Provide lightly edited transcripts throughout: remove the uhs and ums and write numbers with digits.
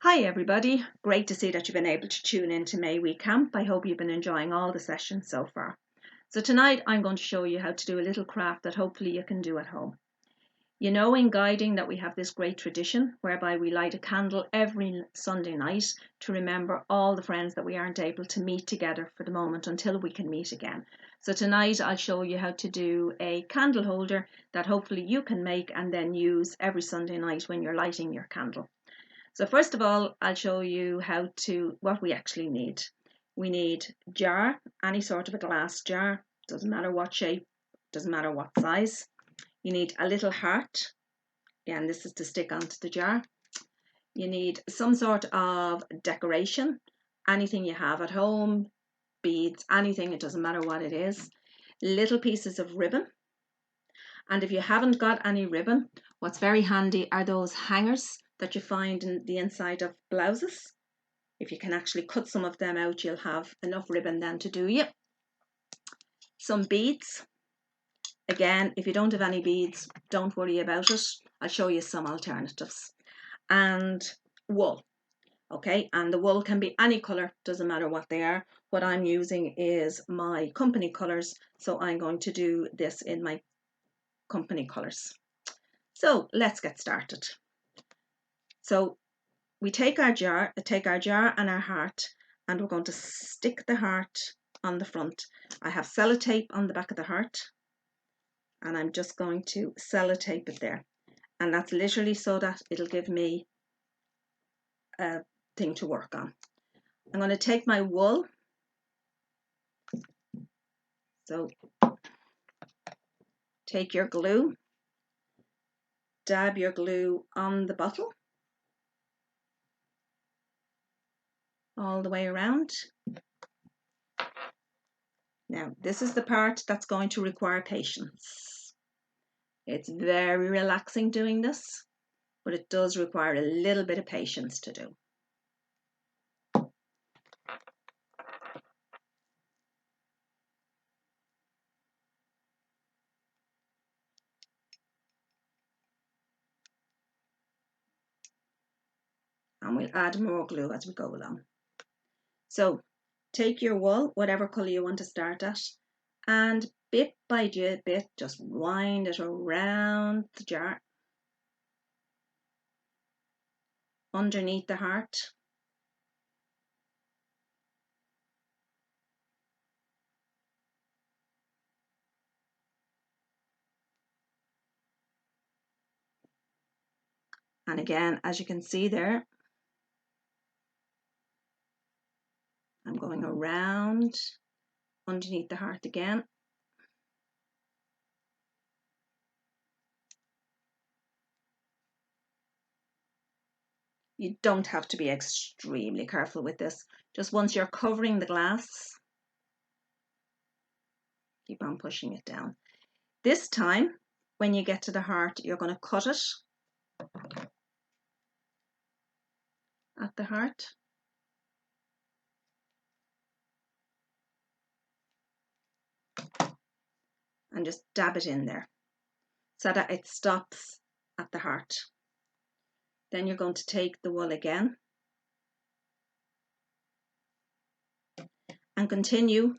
Hi everybody, great to see that you've been able to tune in to May Week Camp. I hope you've been enjoying all the sessions so far. So tonight I'm going to show you how to do a little craft that hopefully you can do at home. You know, in guiding that we have this great tradition whereby we light a candle every Sunday night to remember all the friends that we aren't able to meet together for the moment until we can meet again. So tonight I'll show you how to do a candle holder that hopefully you can make and then use every Sunday night when you're lighting your candle. So first of all, I'll show you what we actually need. We need a jar, any sort of a glass jar, doesn't matter what shape, doesn't matter what size. You need a little heart, again this is to stick onto the jar. You need some sort of decoration, anything you have at home, beads, anything, it doesn't matter what it is. Little pieces of ribbon. And if you haven't got any ribbon, what's very handy are those hangers that you find in the inside of blouses. If you can actually cut some of them out, you'll have enough ribbon then to do you. Some beads. Again, if you don't have any beads, don't worry about it. I'll show you some alternatives. And wool. Okay, and the wool can be any colour, doesn't matter what they are. What I'm using is my company colours, so I'm going to do this in my company colours. So let's get started. So we take our jar and our heart, and we're going to stick the heart on the front. I have sellotape on the back of the heart, and I'm just going to sellotape it there. And that's literally so that it'll give me a thing to work on. I'm going to take my wool. So take your glue, dab your glue on the bottle all the way around. Now, this is the part that's going to require patience. It's very relaxing doing this, but it does require a little bit of patience to do. And we'll add more glue as we go along. So take your wool, whatever colour you want to start at, and bit by bit just wind it around the jar, underneath the heart. And again, as you can see there, I'm going around underneath the heart again. You don't have to be extremely careful with this. Just once you're covering the glass, keep on pushing it down. This time, when you get to the heart, you're going to cut it at the heart. And just dab it in there so that it stops at the heart. Then you're going to take the wool again and continue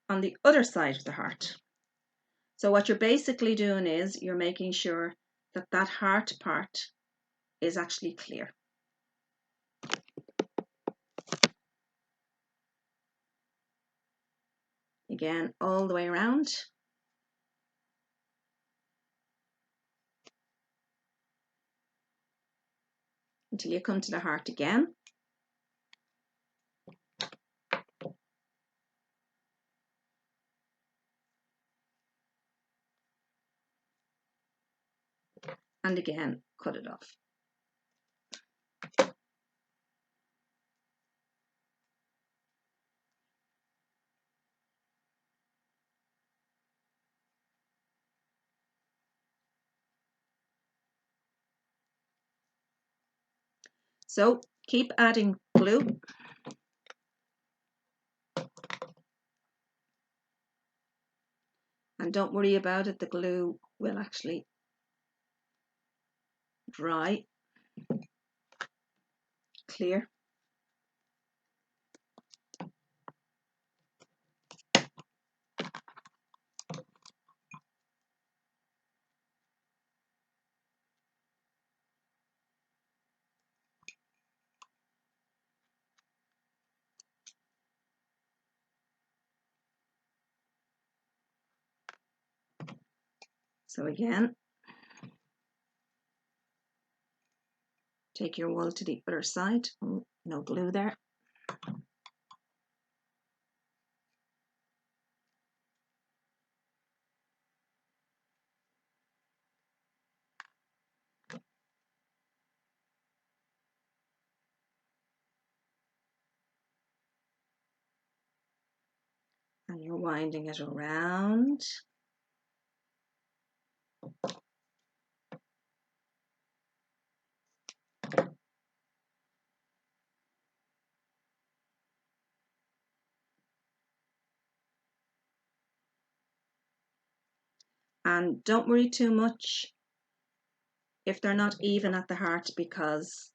on the other side of the heart. So what you're basically doing is you're making sure that that heart part is actually clear. Again, all the way around. Until you come to the heart again. And again, cut it off. So keep adding glue. And don't worry about it, the glue will actually dry. clear. So again, take your wool to the other side. Oh, no glue there. And you're winding it around. And don't worry too much if they're not even at the heart, because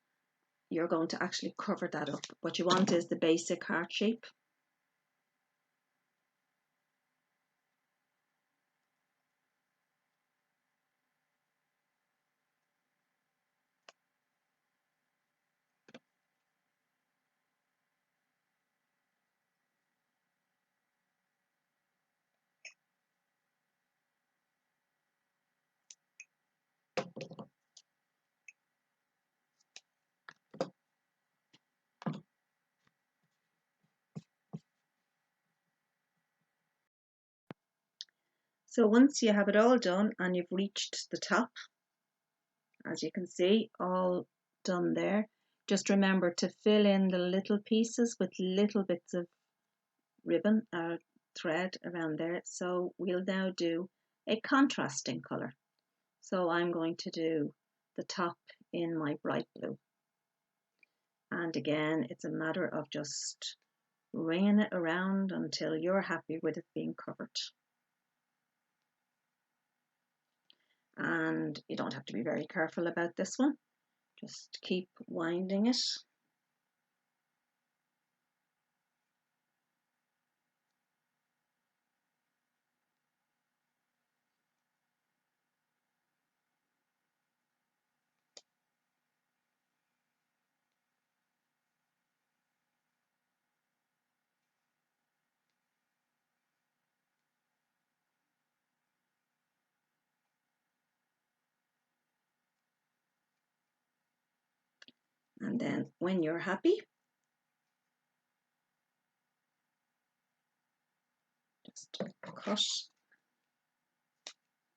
you're going to actually cover that up. What you want is the basic heart shape. So once you have it all done and you've reached the top, as you can see, all done there, just remember to fill in the little pieces with little bits of ribbon or thread around there. So we'll now do a contrasting colour. So I'm going to do the top in my bright blue. And again, it's a matter of just ringing it around until you're happy with it being covered. And you don't have to be very careful about this one. Just keep winding it. And then when you're happy, just cut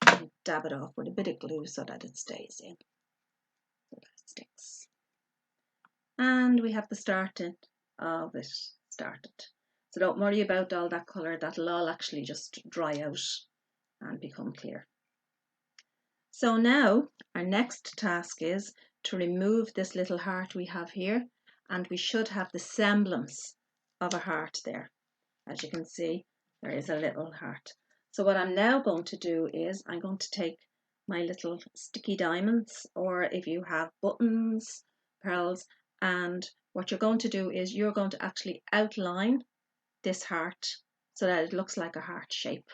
and dab it off with a bit of glue so that it stays in, so that it sticks. And we have the starting of it started. So don't worry about all that colour, that'll all actually just dry out and become clear. So now our next task is to remove this little heart we have here, and we should have the semblance of a heart there. As you can see, there is a little heart. So what I'm now going to do is I'm going to take my little sticky diamonds, or if you have buttons, pearls, and what you're going to do is you're going to actually outline this heart so that it looks like a heart shape.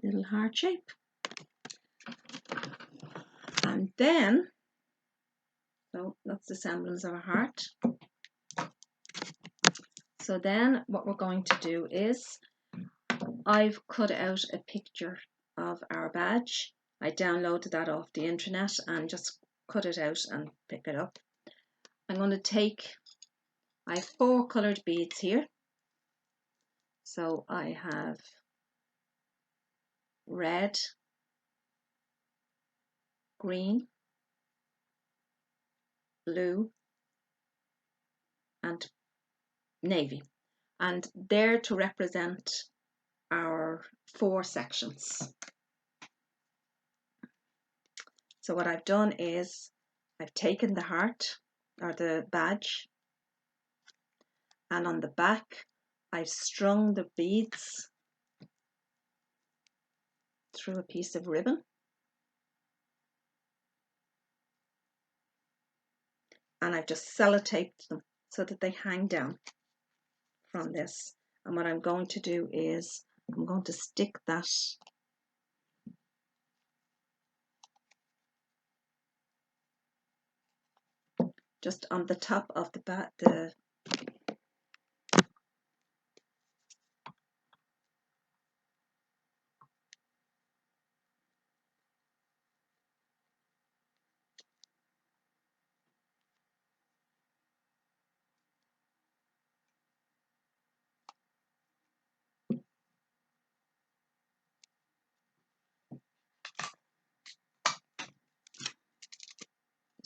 little heart shape. And then, so that's the semblance of a heart. So then what we're going to do is, I've cut out a picture of our badge. I downloaded that off the internet and just cut it out and pick it up. I'm going to take, I have 4 coloured beads here. So I have red, green, blue and navy, and they're to represent our 4 sections. So what I've done is I've taken the heart or the badge, and on the back I've strung the beads through a piece of ribbon, and I've just sellotaped them so that they hang down from this. And what I'm going to do is I'm going to stick that just on the top of the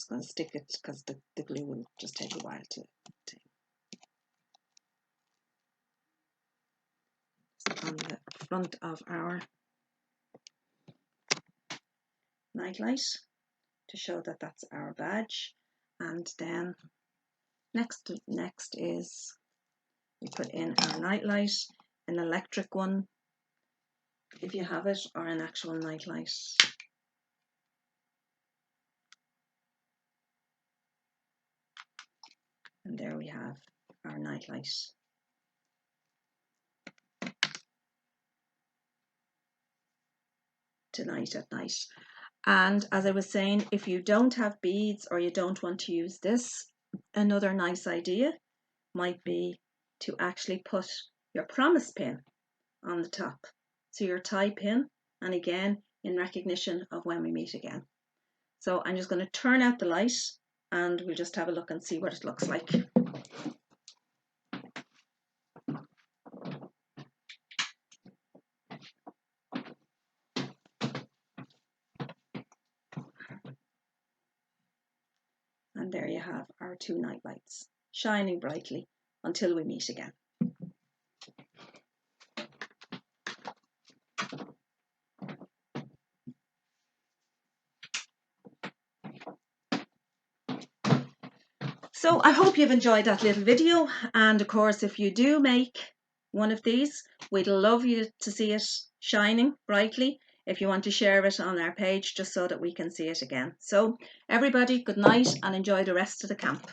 just going to stick it because the glue will just take a while to take. On the front of our nightlight to show that that's our badge. And then next is we put in our nightlight, an electric one if you have it, or an actual nightlight. And there we have our nightlight. Tonight at night. And as I was saying, if you don't have beads or you don't want to use this, another nice idea might be to actually put your promise pin on the top. So your tie pin, and again in recognition of when we meet again. So I'm just going to turn out the light and we'll just have a look and see what it looks like. And there you have our 2 night lights shining brightly until we meet again. So I hope you've enjoyed that little video, and of course if you do make one of these, we'd love you to see it shining brightly. If you want to share it on our page just so that we can see it again. So everybody, good night and enjoy the rest of the camp.